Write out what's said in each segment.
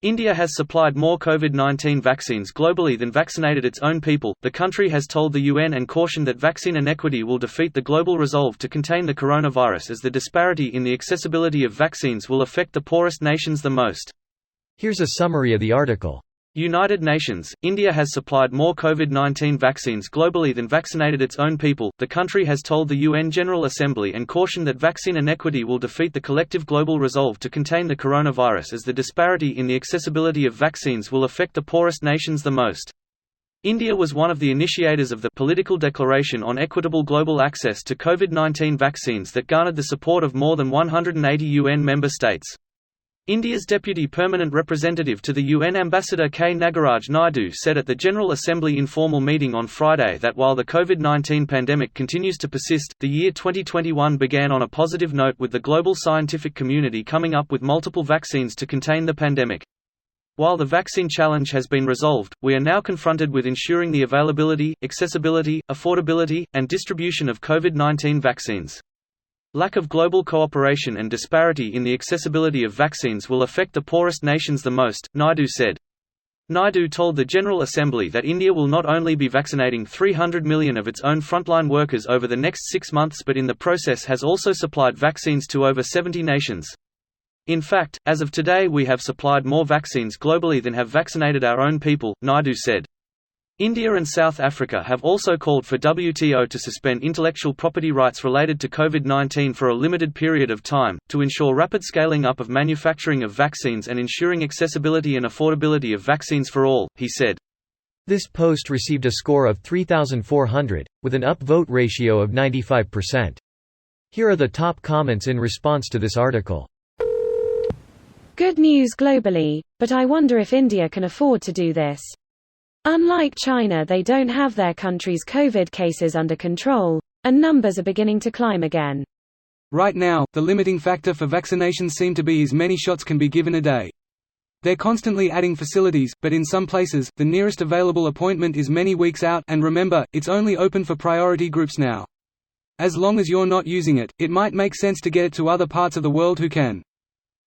India has supplied more COVID-19 vaccines globally than vaccinated its own people, the country has told the UN, and cautioned that vaccine inequity will defeat the global resolve to contain the coronavirus, as the disparity in the accessibility of vaccines will affect the poorest nations the most. Here's a summary of the article. United Nations, India has supplied more COVID-19 vaccines globally than vaccinated its own people, the country has told the UN General Assembly, and cautioned that vaccine inequity will defeat the collective global resolve to contain the coronavirus, as the disparity in the accessibility of vaccines will affect the poorest nations the most. India was one of the initiators of the Political Declaration on Equitable Global Access to COVID-19 Vaccines that garnered the support of more than 180 UN member states. India's Deputy Permanent Representative to the UN Ambassador K. Nagaraj Naidu said at the General Assembly informal meeting on Friday that while the COVID-19 pandemic continues to persist, the year 2021 began on a positive note, with the global scientific community coming up with multiple vaccines to contain the pandemic. While the vaccine challenge has been resolved, we are now confronted with ensuring the availability, accessibility, affordability, and distribution of COVID-19 vaccines. Lack of global cooperation and disparity in the accessibility of vaccines will affect the poorest nations the most, Naidu said. Naidu told the General Assembly that India will not only be vaccinating 300 million of its own frontline workers over the next 6 months, but in the process has also supplied vaccines to over 70 nations. In fact, as of today we have supplied more vaccines globally than have vaccinated our own people, Naidu said. India and South Africa have also called for WTO to suspend intellectual property rights related to COVID-19 for a limited period of time, to ensure rapid scaling up of manufacturing of vaccines and ensuring accessibility and affordability of vaccines for all, he said. This post received a score of 3,400, with an upvote ratio of 95%. Here are the top comments in response to this article. Good news globally, but I wonder if India can afford to do this. Unlike China, they don't have their country's COVID cases under control, and numbers are beginning to climb again. Right now, the limiting factor for vaccinations seem to be as many shots can be given a day. They're constantly adding facilities, but in some places, the nearest available appointment is many weeks out, and remember, it's only open for priority groups now. As long as you're not using it, it might make sense to get it to other parts of the world who can.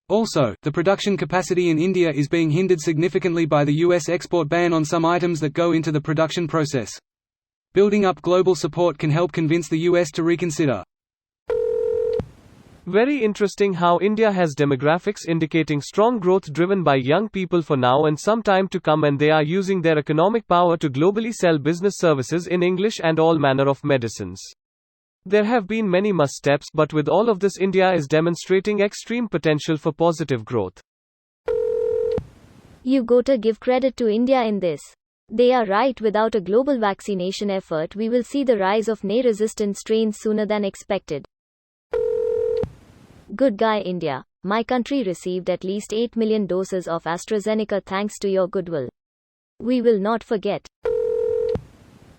Also, the production capacity in India is being hindered significantly by the US export ban on some items that go into the production process. Building up global support can help convince the US to reconsider. Very interesting how India has demographics indicating strong growth driven by young people for now and some time to come, and they are using their economic power to globally sell business services in English and all manner of medicines. There have been many missteps, but with all of this, India is demonstrating extreme potential for positive growth. You gotta give credit to India in this. They are right. Without a global vaccination effort, we will see the rise of resistant strains sooner than expected. Good guy India. My country received at least 8 million doses of AstraZeneca thanks to your goodwill. We will not forget.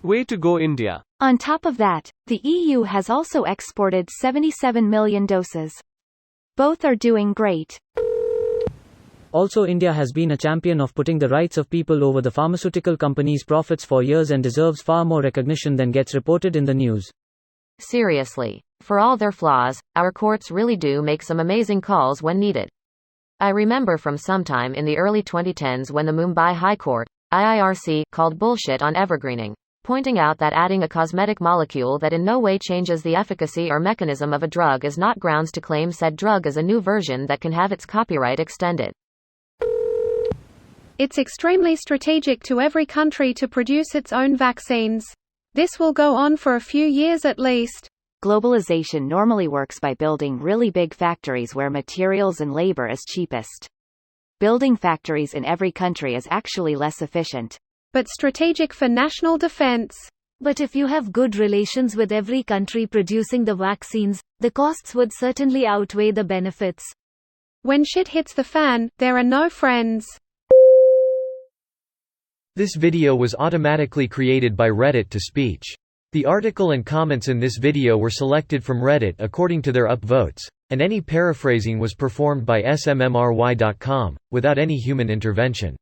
Way to go, India. On top of that, the EU has also exported 77 million doses. Both are doing great. Also, India has been a champion of putting the rights of people over the pharmaceutical companies' profits for years and deserves far more recognition than gets reported in the news. Seriously. For all their flaws, our courts really do make some amazing calls when needed. I remember from sometime in the early 2010s when the Mumbai High Court, IIRC, called bullshit on evergreening, pointing out that adding a cosmetic molecule that in no way changes the efficacy or mechanism of a drug is not grounds to claim said drug as a new version that can have its copyright extended. It's extremely strategic to every country to produce its own vaccines. This will go on for a few years at least. Globalization normally works by building really big factories where materials and labor is cheapest. Building factories in every country is actually less efficient. But strategic for national defense. But if you have good relations with every country producing the vaccines, the costs would certainly outweigh the benefits. When shit hits the fan, there are no friends. This video was automatically created by Reddit to speech. The article and comments in this video were selected from Reddit according to their upvotes, and any paraphrasing was performed by smmry.com, without any human intervention.